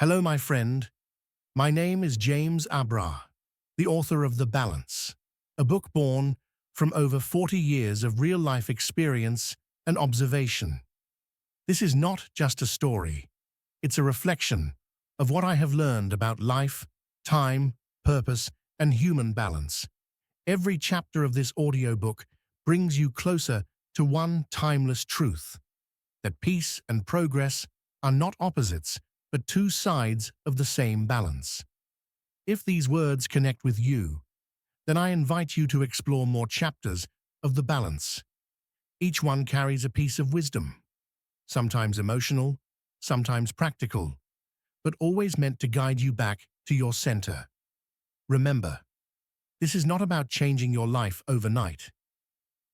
Hello, my friend. My name is James Abrar, the author of The Balance, a book born from over 40 years of real-life experience and observation. This is not just a story. It's a reflection of what I have learned about life, time, purpose, and human balance. Every chapter of this audiobook brings you closer to one timeless truth, that peace and progress are not opposites, but two sides of the same balance. If these words connect with you, then I invite you to explore more chapters of The Balance. Each one carries a piece of wisdom, sometimes emotional, sometimes practical, but always meant to guide you back to your center. Remember, this is not about changing your life overnight.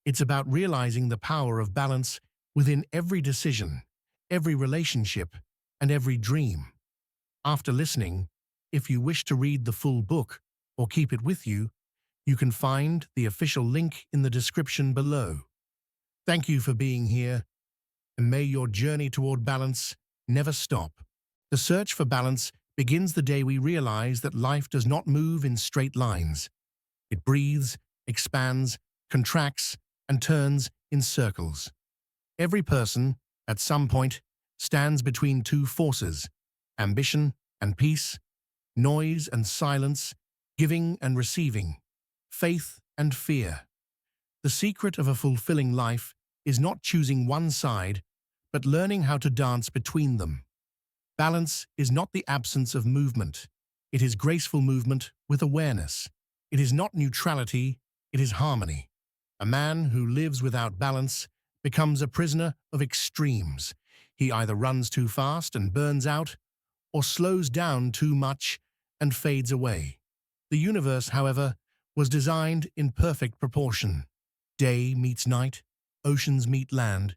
It's about realizing the power of balance within every decision, every relationship, and every dream. After listening, if you wish to read the full book or keep it with you, you can find the official link in the description below. Thank you for being here, and may your journey toward balance never stop. The search for balance begins the day we realize that life does not move in straight lines. It breathes, expands, contracts, and turns in circles. Every person, at some point, stands between two forces, ambition and peace, noise and silence, giving and receiving, faith and fear. The secret of a fulfilling life is not choosing one side, but learning how to dance between them. Balance is not the absence of movement. It is graceful movement with awareness. It is not neutrality, it is harmony. A man who lives without balance becomes a prisoner of extremes. He either runs too fast and burns out, or slows down too much and fades away. The universe, however, was designed in perfect proportion. Day meets night, oceans meet land,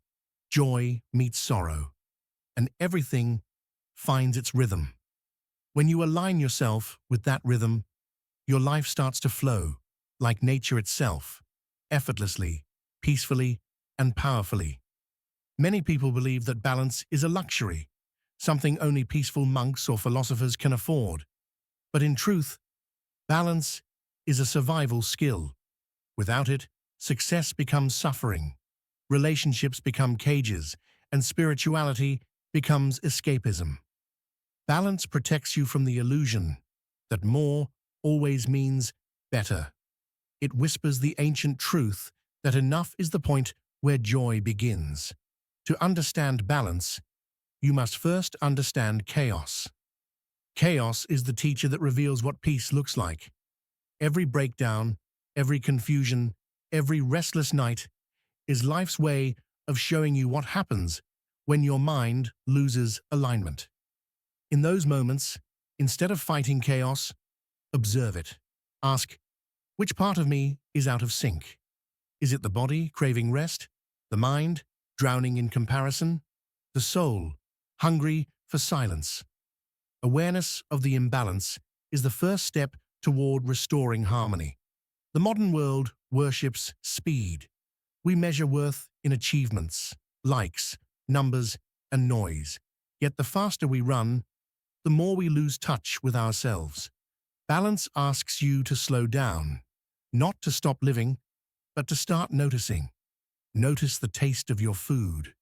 joy meets sorrow, and everything finds its rhythm. When you align yourself with that rhythm, your life starts to flow, like nature itself, effortlessly, peacefully, and powerfully. Many people believe that balance is a luxury, something only peaceful monks or philosophers can afford. But in truth, balance is a survival skill. Without it, success becomes suffering, relationships become cages, and spirituality becomes escapism. Balance protects you from the illusion that more always means better. It whispers the ancient truth that enough is the point where joy begins. To understand balance, you must first understand chaos. Chaos is the teacher that reveals what peace looks like. Every breakdown, every confusion, every restless night is life's way of showing you what happens when your mind loses alignment. In those moments, instead of fighting chaos, observe it. Ask, which part of me is out of sync? Is it the body craving rest? The mind drowning in comparison? The soul hungry for silence? Awareness of the imbalance is the first step toward restoring harmony. The modern world worships speed. We measure worth in achievements, likes, numbers, and noise. Yet the faster we run, the more we lose touch with ourselves. Balance asks you to slow down, not to stop living, but to start noticing. Notice the taste of your food,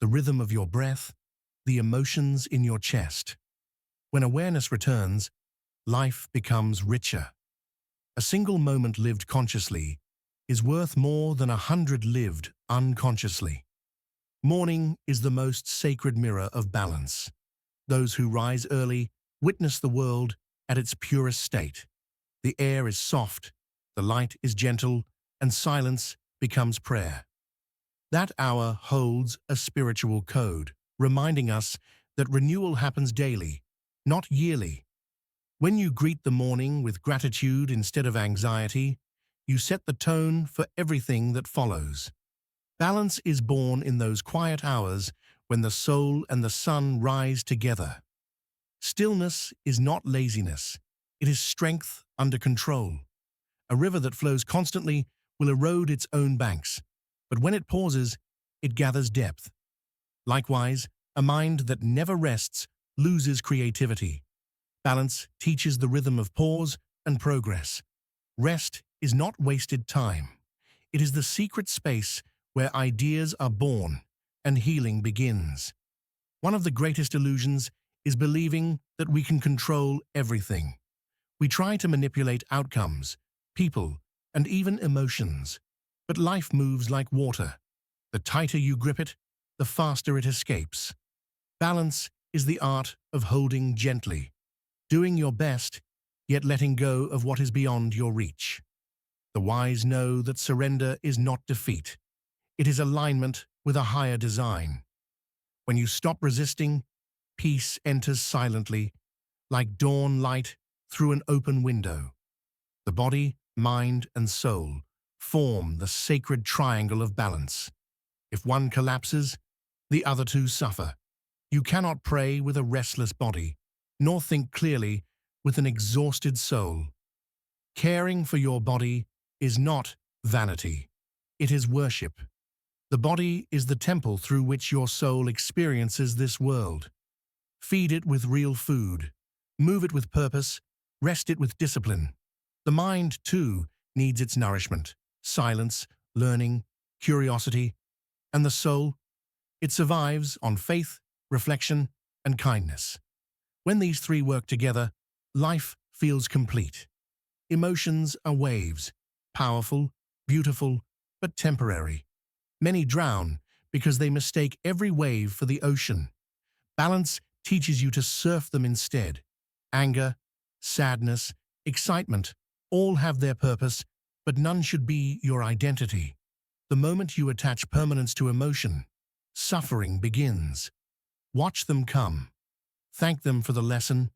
the rhythm of your breath, the emotions in your chest. When awareness returns, life becomes richer. A single moment lived consciously is worth more than 100 lived unconsciously. Morning is the most sacred mirror of balance. Those who rise early witness the world at its purest state. The air is soft, the light is gentle, and silence becomes prayer. That hour holds a spiritual code, reminding us that renewal happens daily, not yearly. When you greet the morning with gratitude instead of anxiety, you set the tone for everything that follows. Balance is born in those quiet hours when the soul and the sun rise together. Stillness is not laziness, it is strength under control. A river that flows constantly will erode its own banks, but when it pauses, it gathers depth. Likewise, a mind that never rests loses creativity. Balance teaches the rhythm of pause and progress. Rest is not wasted time. It is the secret space where ideas are born and healing begins. One of the greatest illusions is believing that we can control everything. We try to manipulate outcomes, people, and even emotions. But life moves like water. The tighter you grip it, the faster it escapes. Balance is the art of holding gently, doing your best, yet letting go of what is beyond your reach. The wise know that surrender is not defeat. It is alignment with a higher design. When you stop resisting, peace enters silently, like dawn light through an open window. The body, mind, and soul form the sacred triangle of balance. If one collapses, the other two suffer. You cannot pray with a restless body, nor think clearly with an exhausted soul. Caring for your body is not vanity. It is worship. The body is the temple through which your soul experiences this world. Feed it with real food. Move it with purpose. Rest it with discipline. The mind, too, needs its nourishment, silence, learning, curiosity, and the soul, it survives on faith, reflection, and kindness. When these three work together, life feels complete. Emotions are waves, powerful, beautiful, but temporary. Many drown because they mistake every wave for the ocean. Balance teaches you to surf them instead. Anger, sadness, excitement, all have their purpose, but none should be your identity. The moment you attach permanence to emotion, suffering begins. Watch them come. Thank them for the lesson,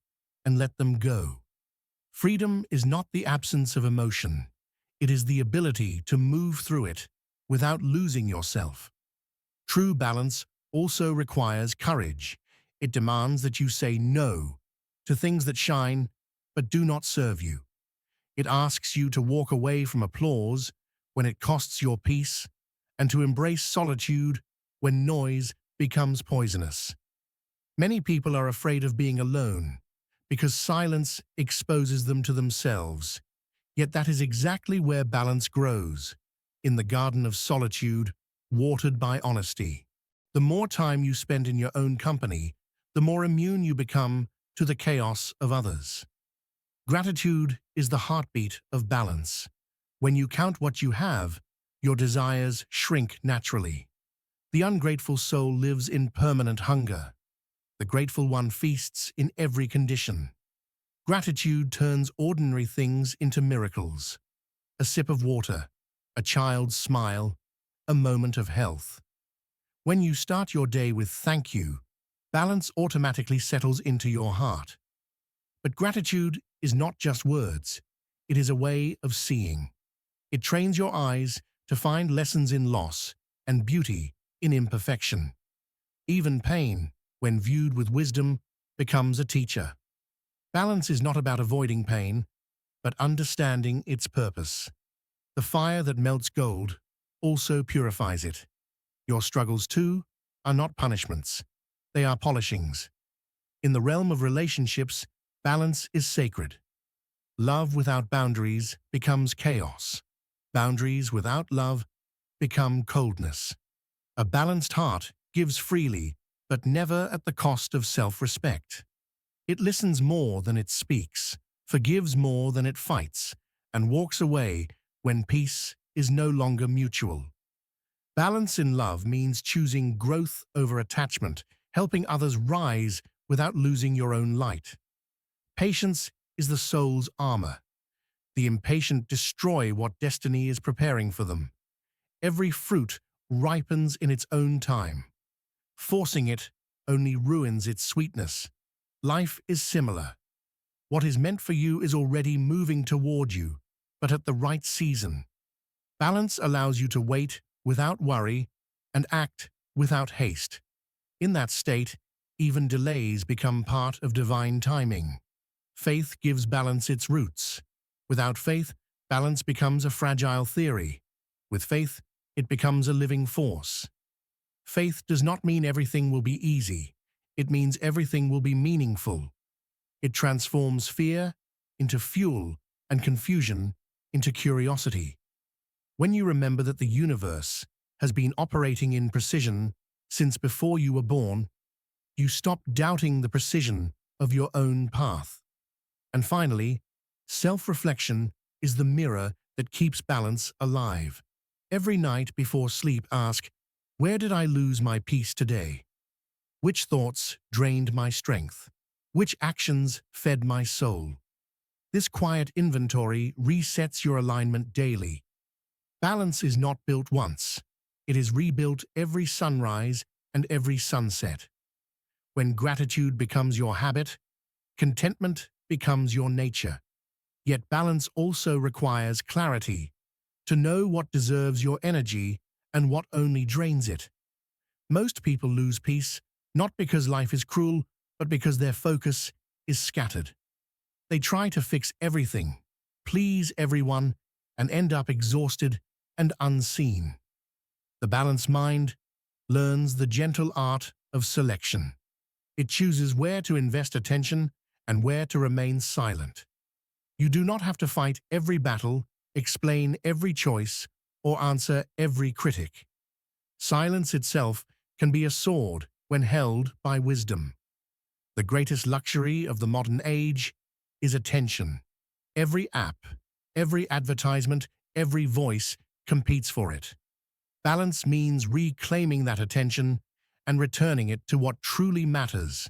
and let them go. Freedom is not the absence of emotion. It is the ability to move through it without losing yourself. True balance also requires courage. It demands that you say no to things that shine but do not serve you. It asks you to walk away from applause when it costs your peace, and to embrace solitude when noise becomes poisonous. Many people are afraid of being alone because silence exposes them to themselves. Yet that is exactly where balance grows, in the garden of solitude, watered by honesty. The more time you spend in your own company, the more immune you become to the chaos of others. Gratitude is the heartbeat of balance. When you count what you have, your desires shrink naturally. The ungrateful soul lives in permanent hunger. The grateful one feasts in every condition. Gratitude turns ordinary things into miracles. A sip of water, a child's smile, a moment of health. When you start your day with thank you, balance automatically settles into your heart. But gratitude is not just words. It is a way of seeing. It trains your eyes to find lessons in loss and beauty in imperfection. Even pain, when viewed with wisdom, becomes a teacher. Balance is not about avoiding pain, but understanding its purpose. The fire that melts gold also purifies it. Your struggles, too, are not punishments. They are polishings. In the realm of relationships, balance is sacred. Love without boundaries becomes chaos. Boundaries without love become coldness. A balanced heart gives freely, but never at the cost of self-respect. It listens more than it speaks, forgives more than it fights, and walks away when peace is no longer mutual. Balance in love means choosing growth over attachment, helping others rise without losing your own light. Patience is the soul's armor. The impatient destroy what destiny is preparing for them. Every fruit ripens in its own time. Forcing it only ruins its sweetness. Life is similar. What is meant for you is already moving toward you, but at the right season. Balance allows you to wait without worry and act without haste. In that state, even delays become part of divine timing. Faith gives balance its roots. Without faith, balance becomes a fragile theory. With faith, it becomes a living force. Faith does not mean everything will be easy. It means everything will be meaningful. It transforms fear into fuel and confusion into curiosity. When you remember that the universe has been operating in precision since before you were born, you stop doubting the precision of your own path. And finally, self-reflection is the mirror that keeps balance alive. Every night before sleep, ask, where did I lose my peace today? Which thoughts drained my strength? Which actions fed my soul? This quiet inventory resets your alignment daily. Balance is not built once. It is rebuilt every sunrise and every sunset. When gratitude becomes your habit, contentment becomes your nature. Yet balance also requires clarity, to know what deserves your energy and what only drains it. Most people lose peace not because life is cruel, but because their focus is scattered. They try to fix everything, please everyone, and end up exhausted and unseen. The balanced mind learns the gentle art of selection. It chooses where to invest attention and where to remain silent. You do not have to fight every battle, explain every choice, or answer every critic. Silence itself can be a sword when held by wisdom. The greatest luxury of the modern age is attention. Every app, every advertisement, every voice competes for it. Balance means reclaiming that attention and returning it to what truly matters: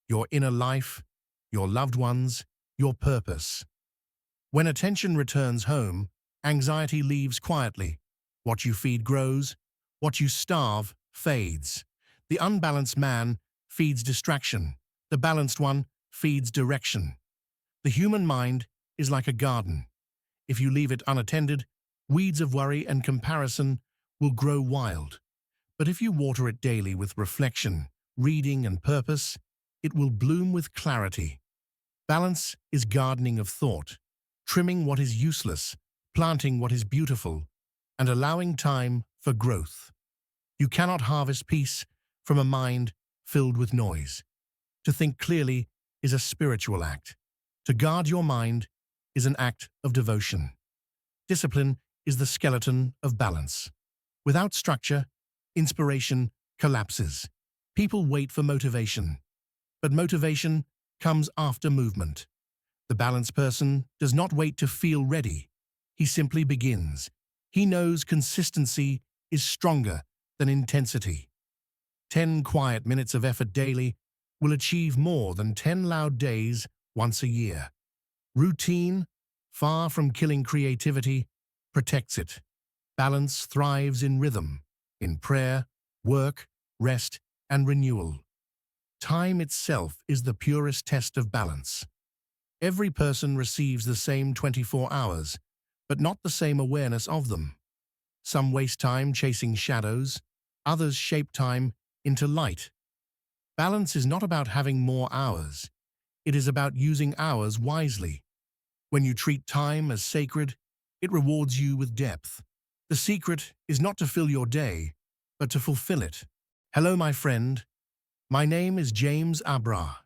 your inner life, your loved ones, your purpose. When attention returns home, anxiety leaves quietly. What you feed grows, what you starve fades. The unbalanced man feeds distraction. The balanced one feeds direction. The human mind is like a garden. If you leave it unattended, weeds of worry and comparison will grow wild. But if you water it daily with reflection, reading, and purpose, it will bloom with clarity. Balance is gardening of thought, trimming what is useless, planting what is beautiful, and allowing time for growth. You cannot harvest peace from a mind filled with noise. To think clearly is a spiritual act. To guard your mind is an act of devotion. Discipline is the skeleton of balance. Without structure, inspiration collapses. People wait for motivation, but motivation comes after movement. The balanced person does not wait to feel ready. He simply begins. He knows consistency is stronger than intensity. 10 quiet minutes of effort daily will achieve more than 10 loud days once a year. Routine, far from killing creativity, protects it. Balance thrives in rhythm, in prayer, work, rest, and renewal. Time itself is the purest test of balance. Every person receives the same 24 hours, but not the same awareness of them. Some waste time chasing shadows, others shape time into light. Balance is not about having more hours. It is about using hours wisely. When you treat time as sacred, it rewards you with depth. The secret is not to fill your day, but to fulfill it. Hello, my friend. My name is James Abrar,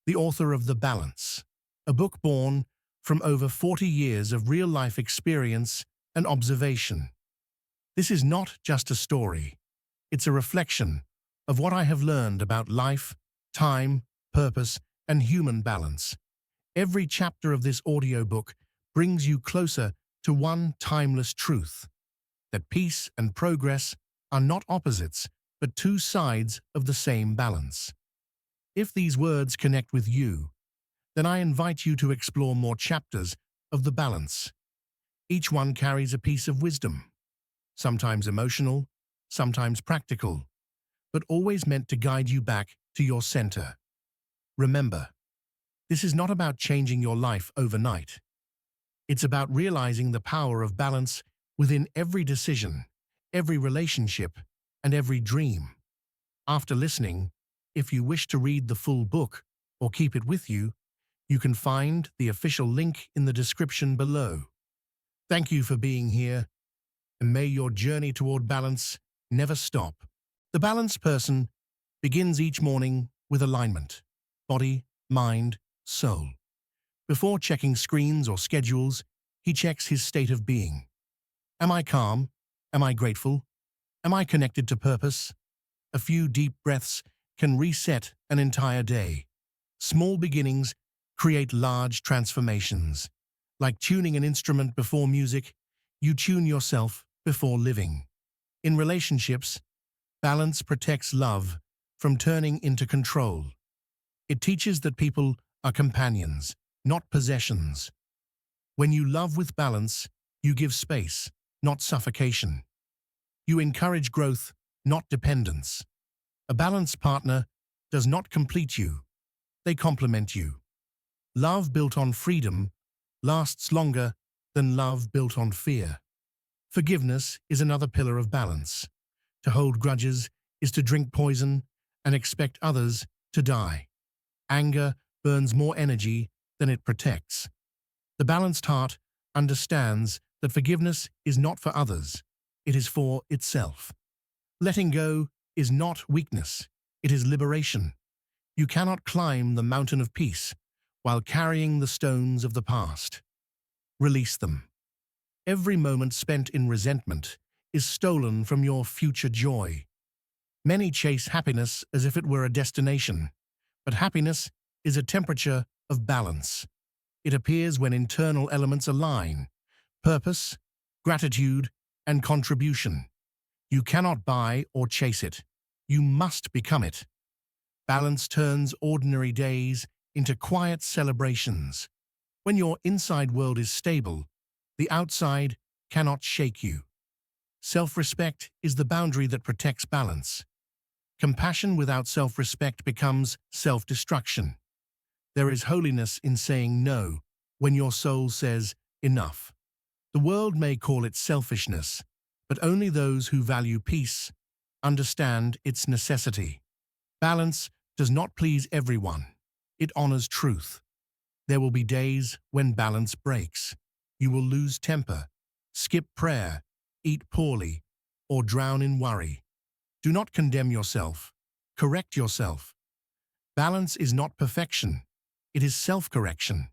the author of The Balance, a book born from over 40 years of real-life experience and observation. This is not just a story. It's a reflection of what I have learned about life, time, purpose, and human balance. Every chapter of this audiobook brings you closer to one timeless truth: that peace and progress are not opposites, but two sides of the same balance. If these words connect with you, then I invite you to explore more chapters of The Balance. Each one carries a piece of wisdom, sometimes emotional, sometimes practical, but always meant to guide you back to your center. Remember, this is not about changing your life overnight. It's about realizing the power of balance within every decision, every relationship, and every dream. After listening, if you wish to read the full book or keep it with you, you can find the official link in the description below. Thank you for being here, and may your journey toward balance never stop. The balanced person begins each morning with alignment, body, mind, soul. Before checking screens or schedules, he checks his state of being. Am I calm? Am I grateful? Am I connected to purpose? A few deep breaths can reset an entire day. Small beginnings create large transformations. Like tuning an instrument before music, you tune yourself before living. In relationships, balance protects love from turning into control. It teaches that people are companions, not possessions. When you love with balance, you give space, not suffocation. You encourage growth, not dependence. A balanced partner does not complete you. They complement you. Love built on freedom lasts longer than love built on fear. Forgiveness is another pillar of balance. To hold grudges is to drink poison and expect others to die. Anger burns more energy than it protects. The balanced heart understands that forgiveness is not for others, it is for itself. Letting go is not weakness, it is liberation. You cannot climb the mountain of peace while carrying the stones of the past. Release them. Every moment spent in resentment is stolen from your future joy. Many chase happiness as if it were a destination, but happiness is a temperature of balance. It appears when internal elements align: purpose, gratitude, and contribution. You cannot buy or chase it. You must become it. Balance turns ordinary days into quiet celebrations. When your inside world is stable, the outside cannot shake you. Self-respect is the boundary that protects balance. Compassion without self-respect becomes self-destruction. There is holiness in saying no when your soul says enough. The world may call it selfishness, but only those who value peace understand its necessity. Balance does not please everyone. It honors truth. There will be days when balance breaks. You will lose temper, skip prayer, eat poorly, or drown in worry. Do not condemn yourself. Correct yourself. Balance is not perfection. It is self-correction.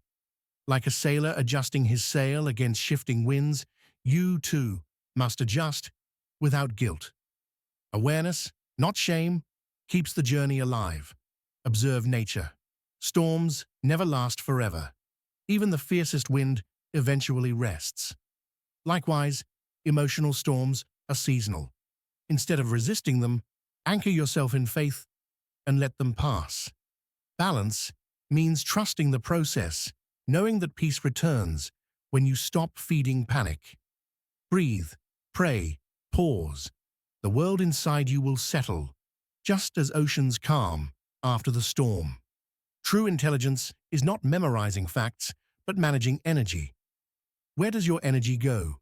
Like a sailor adjusting his sail against shifting winds, you too must adjust without guilt. Awareness, not shame, keeps the journey alive. Observe nature. Storms never last forever. Even the fiercest wind eventually rests. Likewise, emotional storms are seasonal. Instead of resisting them, anchor yourself in faith and let them pass. Balance means trusting the process, knowing that peace returns when you stop feeding panic. Breathe, pray, pause. The world inside you will settle, just as oceans calm after the storm. True intelligence is not memorizing facts, but managing energy. Where does your energy go?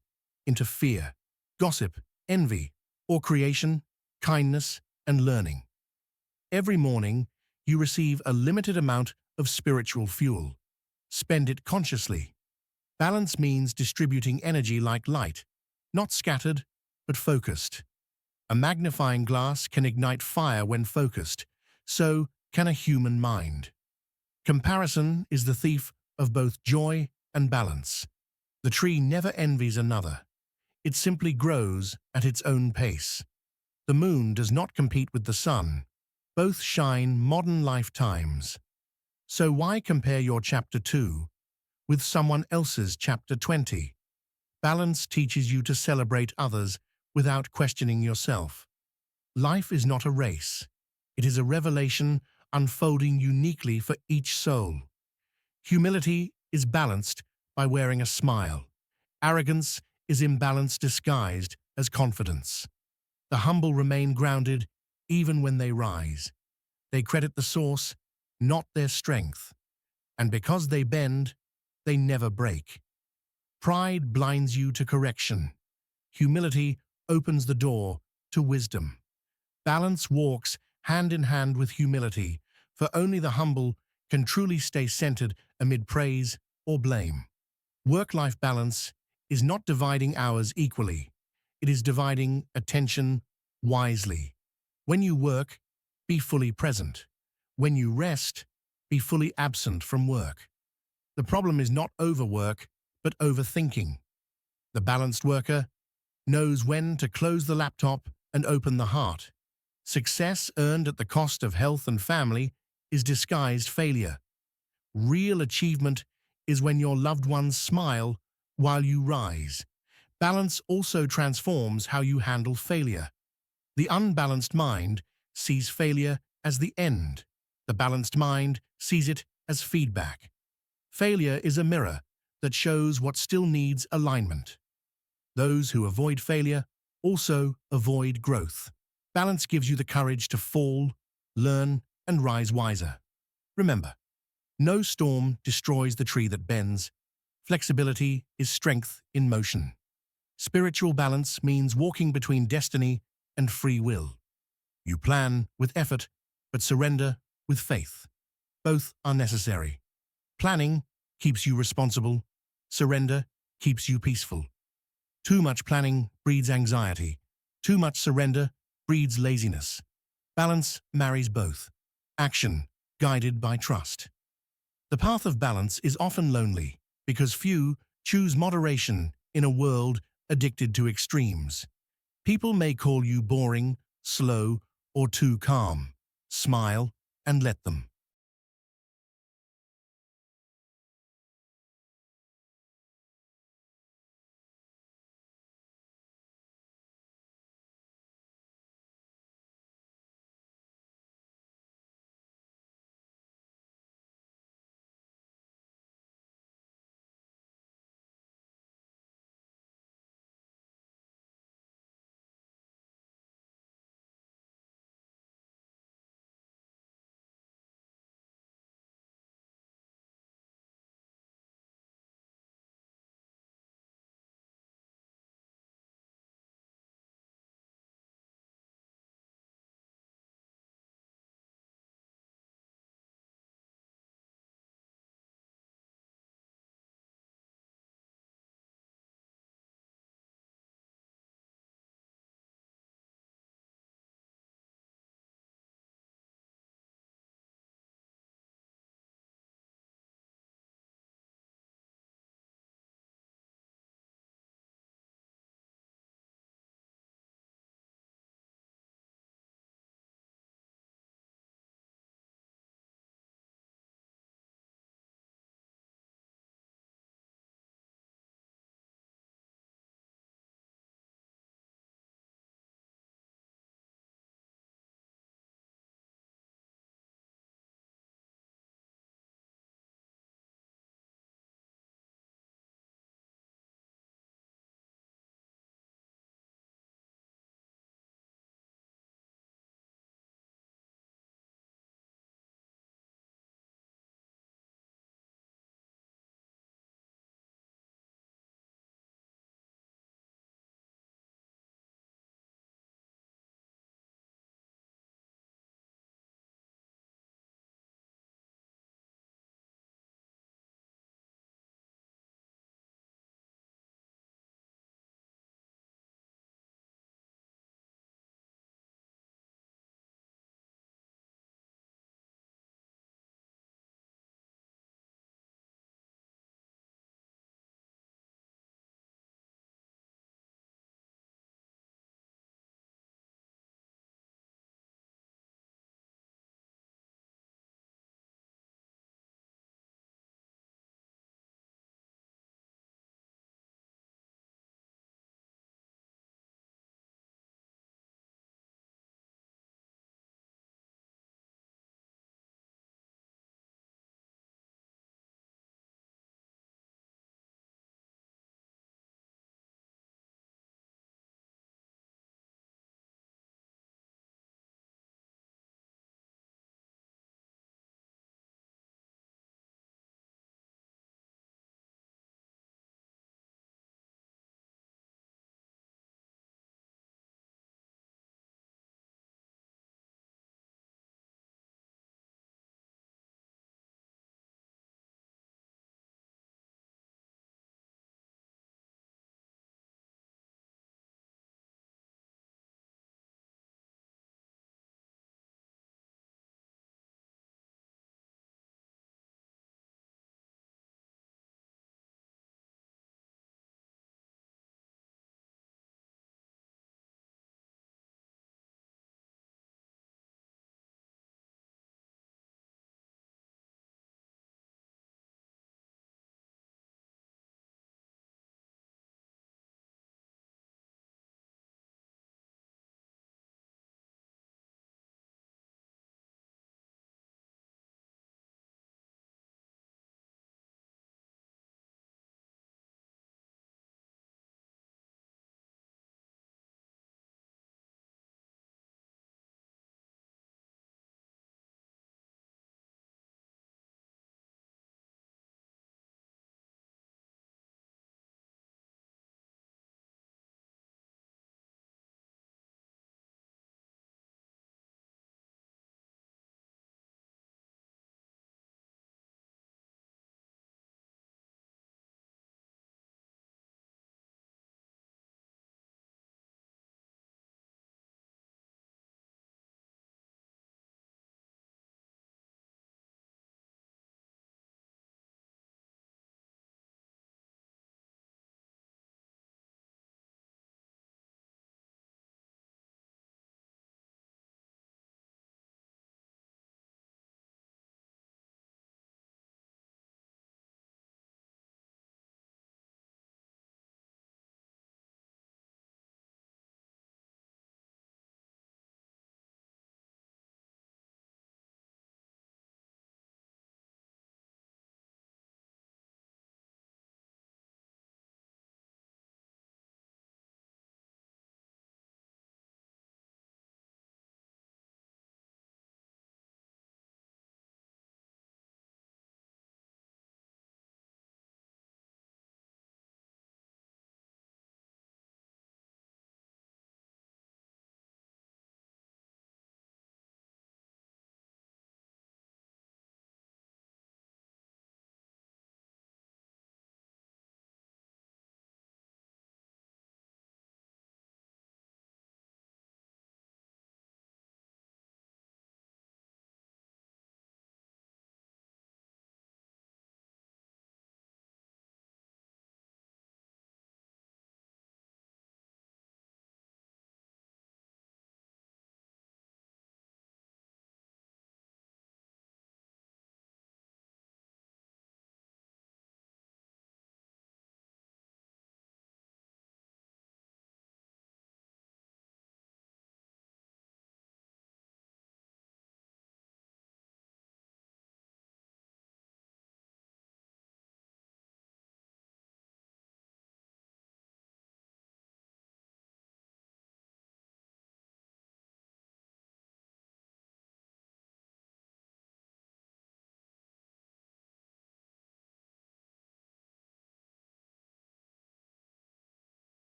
Into fear, gossip, envy, or creation, kindness, and learning? Every morning, you receive a limited amount of spiritual fuel. Spend it consciously. Balance means distributing energy like light, not scattered, but focused. A magnifying glass can ignite fire when focused, so can a human mind. Comparison is the thief of both joy and balance. The tree never envies another. It simply grows at its own pace. The moon does not compete with the sun. Both shine modern lifetimes. So why compare your chapter 2 with someone else's chapter 20? Balance teaches you to celebrate others without questioning yourself. Life is not a race. It is a revelation unfolding uniquely for each soul. Humility is balanced by wearing a smile. Arrogance is imbalance disguised as confidence. The humble remain grounded even when they rise. They credit the source, not their strength. And because they bend, they never break. Pride blinds you to correction. Humility opens the door to wisdom. Balance walks hand in hand with humility, for only the humble can truly stay centered amid praise or blame. Work-life balance is not dividing hours equally. It is dividing attention wisely. When you work, be fully present. When you rest, be fully absent from work. The problem is not overwork, but overthinking. The balanced worker knows when to close the laptop and open the heart. Success earned at the cost of health and family is disguised failure. Real achievement is when your loved ones smile while you rise. Balance also transforms how you handle failure. The unbalanced mind sees failure as the end. The balanced mind sees it as feedback. Failure is a mirror that shows what still needs alignment. Those who avoid failure also avoid growth. Balance gives you the courage to fall, learn, and rise wiser. Remember, no storm destroys the tree that bends. Flexibility is strength in motion. Spiritual balance means walking between destiny and free will. You plan with effort, but surrender with faith. Both are necessary. Planning keeps you responsible. Surrender keeps you peaceful. Too much planning breeds anxiety. Too much surrender breeds laziness. Balance marries both. Action, guided by trust. The path of balance is often lonely because few choose moderation in a world addicted to extremes. People may call you boring, slow, or too calm. Smile and let them.